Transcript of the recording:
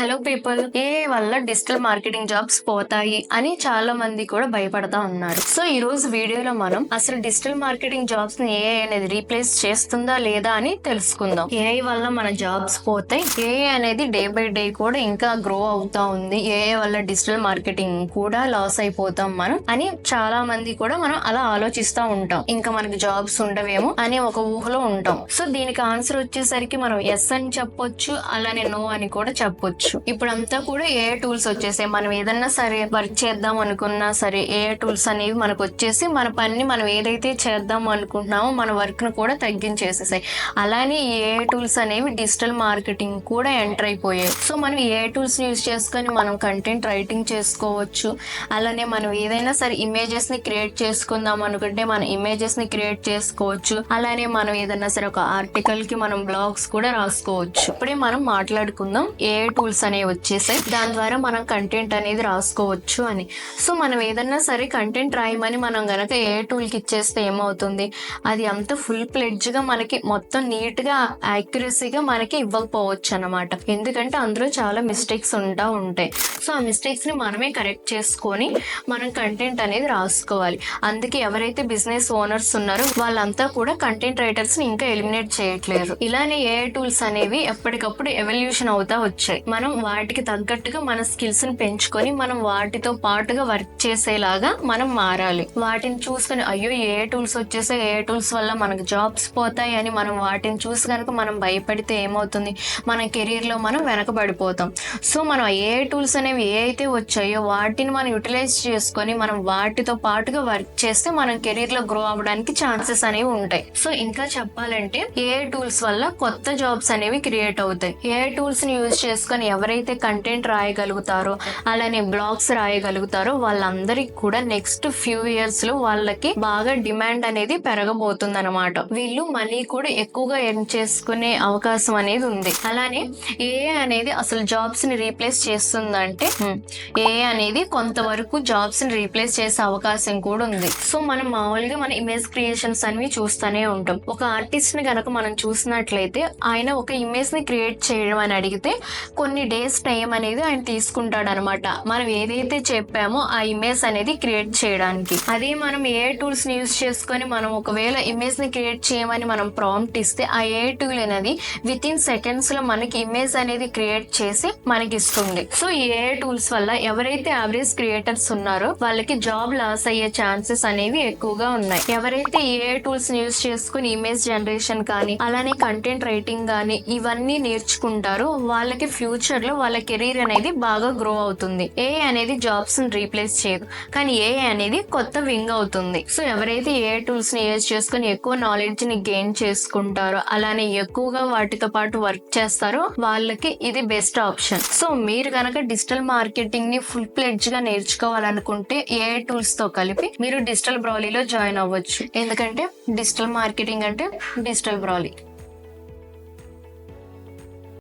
Hello people, AI వల్ల digital marketing jobs పోతాయి అని చాలా మంది కూడా భయపడతా ఉన్నారు. సో ఈ రోజు వీడియోలో మనం అసలు డిజిటల్ మార్కెటింగ్ జాబ్స్ ని ఏఐ అనేది రీప్లేస్ చేస్తుందా లేదా అని తెలుసుకుందాం. ఏఐ వల్ల మన జాబ్స్ పోతాయి. ఏఐ అనేది డే బై డే కూడా ఇంకా గ్రో అవుతా ఉంది. ఏఐ వల్ల డిజిటల్ మార్కెటింగ్ కూడా లాస్ అయిపోతాం మనం అని చాలా మంది కూడా మనం అలా ఆలోచిస్తూ ఉంటాం. ఇంకా మనకి జాబ్స్ ఉండవేమో అని ఒక ఊహలో ఉంటాం. సో దీనికి ఆన్సర్ వచ్చేసరికి మనం ఎస్ అని చెప్పొచ్చు, అలానే నో అని కూడా చెప్పొచ్చు. ఇప్పుడంతా కూడా ఏఐ టూల్స్ వచ్చేసాయి. మనం ఏదన్నా సరే వర్క్ చేద్దాం అనుకున్నా సరే ఏఐ టూల్స్ అనేవి మనకు వచ్చేసి మన పని మనం ఏదైతే చేద్దాం అనుకుంటున్నామో మన వర్క్ ను కూడా తగ్గించేసేసాయి. అలానే ఈ ఏఐ టూల్స్ అనేవి డిజిటల్ మార్కెటింగ్ కూడా ఎంటర్ అయిపోయాయి. సో మనం ఏఐ టూల్స్ యూజ్ చేసుకొని మనం కంటెంట్ రైటింగ్ చేసుకోవచ్చు. అలానే మనం ఏదైనా సరే ఇమేజెస్ ని క్రియేట్ చేసుకుందాం అనుకుంటే మన ఇమేజెస్ ని క్రియేట్ చేసుకోవచ్చు. అలానే మనం ఏదైనా సరే ఒక ఆర్టికల్ కి మనం బ్లాగ్స్ కూడా రాసుకోవచ్చు. ఇప్పుడే మనం మాట్లాడుకుందాం ఏఐ టూల్స్ అనేవి వచ్చేసాయి, దాని ద్వారా మనం కంటెంట్ అనేది రాసుకోవచ్చు అని. సో మనం ఏదన్నా సరే కంటెంట్ రాయమని మనం గనక ఏఐ టూల్ కి ఇచ్చేస్తే ఏమవుతుంది, అది అంత ఫుల్ ప్లెడ్జ్ గా మనకి మొత్తం నీట్ గా యాక్యురసీగా మనకి ఇవ్వకపోవచ్చు అనమాట. ఎందుకంటే అందులో చాలా మిస్టేక్స్ ఉంటాయి. సో ఆ మిస్టేక్స్ ని మనమే కరెక్ట్ చేసుకొని మనం కంటెంట్ అనేది రాసుకోవాలి. అందుకే ఎవరైతే బిజినెస్ ఓనర్స్ ఉన్నారో వాళ్ళంతా కూడా కంటెంట్ రైటర్స్ ని ఇంకా ఎలిమినేట్ చేయట్లేరు. ఇలానే ఏఐ టూల్స్ అనేవి ఎప్పటికప్పుడు ఎవల్యూషన్ అవుతా వచ్చాయి. మనం వాటికి తగ్గట్టుగా మన స్కిల్స్ ని పెంచుకొని మనం వాటితో పాటుగా వర్క్ చేసేలాగా మనం మారాలి. వాటిని చూసుకొని అయ్యో ఏఐ టూల్స్ వచ్చేసే, ఏఐ టూల్స్ వల్ల మనకు జాబ్స్ పోతాయి అని మనం వాటిని చూసి కనుక మనం భయపడితే ఏమవుతుంది, మన కెరీర్ లో మనం వెనకబడిపోతాం. సో మనం ఏఐ టూల్స్ అనేవి ఏ అయితే వచ్చాయో వాటిని మనం యూటిలైజ్ చేసుకొని మనం వాటితో పాటుగా వర్క్ చేస్తే మనం కెరీర్ లో గ్రో అవ్వడానికి ఛాన్సెస్ అనేవి ఉంటాయి. సో ఇంకా చెప్పాలంటే ఏఐ టూల్స్ వల్ల కొత్త జాబ్స్ అనేవి క్రియేట్ అవుతాయి. ఏఐ టూల్స్ ని యూజ్ చేసుకొని ఎవరైతే కంటెంట్ రాయగలుగుతారో అలానే బ్లాగ్స్ రాయగలుగుతారో వాళ్ళందరికి కూడా నెక్స్ట్ ఫ్యూ ఇయర్స్ లో వాళ్ళకి బాగా డిమాండ్ అనేది పెరగబోతుంది అనమాట. వీళ్ళు మనీ కూడా ఎక్కువగా ఎర్న్ చేసుకునే అవకాశం అనేది ఉంది. అలానే ఏఐ అనేది అసలు జాబ్స్ ని రీప్లేస్ చేస్తుందంటే ఏఐ అనేది కొంతవరకు జాబ్స్ ని రీప్లేస్ చేసే అవకాశం కూడా ఉంది. సో మనం మామూలుగా మన ఇమేజ్ క్రియేషన్స్ అనేవి చూస్తూనే ఉంటాం. ఒక ఆర్టిస్ట్ ని కనుక మనం చూసినట్లయితే ఆయన ఒక ఇమేజ్ ని క్రియేట్ చేయడం అని అడిగితే కొన్ని డేస్ టైం అనేది ఆయన తీసుకుంటాడు అనమాట. మనం ఏదైతే చెప్పామో ఆ ఇమేజ్ అనేది క్రియేట్ చేయడానికి. అదే మనం ఏఐ టూల్స్ ని యూజ్ చేసుకొని మనం ఒకవేళ ఇమేజ్ ని క్రియేట్ చేయమని మనం ప్రాంప్ట్ ఇస్తే ఆ ఏఐ టూల్ అనేది విత్ ఇన్ సెకండ్స్ లో మనకి ఇమేజ్ అనేది క్రియేట్ చేసి మనకి ఇస్తుంది. సో ఈ ఏఐ టూల్స్ వల్ల ఎవరైతే యావరేజ్ క్రియేటర్స్ ఉన్నారో వాళ్ళకి జాబ్ లాస్ అయ్యే ఛాన్సెస్ అనేవి ఎక్కువగా ఉన్నాయి. ఎవరైతే ఏఐ టూల్స్ ని యూజ్ చేసుకుని ఇమేజ్ జనరేషన్ కానీ అలానే కంటెంట్ రైటింగ్ కానీ ఇవన్నీ నేర్చుకుంటారో వాళ్ళకి ఫ్యూచర్ లో వాళ్ళ కెరీర్ అనేది బాగా గ్రో అవుతుంది. ఏఐ అనేది జాబ్స్ ని రీప్లేస్ చేయదు, కానీ ఏఐ అనేది కొత్త వింగ్ అవుతుంది. సో ఎవరైతే ఏఐ టూల్స్ ని యూజ్ చేసుకుని ఎక్కువ నాలెడ్జ్ ని గెయిన్ చేసుకుంటారో అలానే ఎక్కువగా వాటితో పాటు వర్క్ చేస్తారో వాళ్ళకి ఇది బెస్ట్ ఆప్షన్. సో మీరు కనుక డిజిటల్ మార్కెటింగ్ ని ఫుల్ ప్లెడ్జ్ గా నేర్చుకోవాలనుకుంటే ఏఐ టూల్స్ తో కలిపి మీరు డిజిటల్ బ్రౌలీలో జాయిన్ అవ్వచ్చు. ఎందుకంటే డిజిటల్ మార్కెటింగ్ అంటే డిజిటల్ బ్రౌలీ.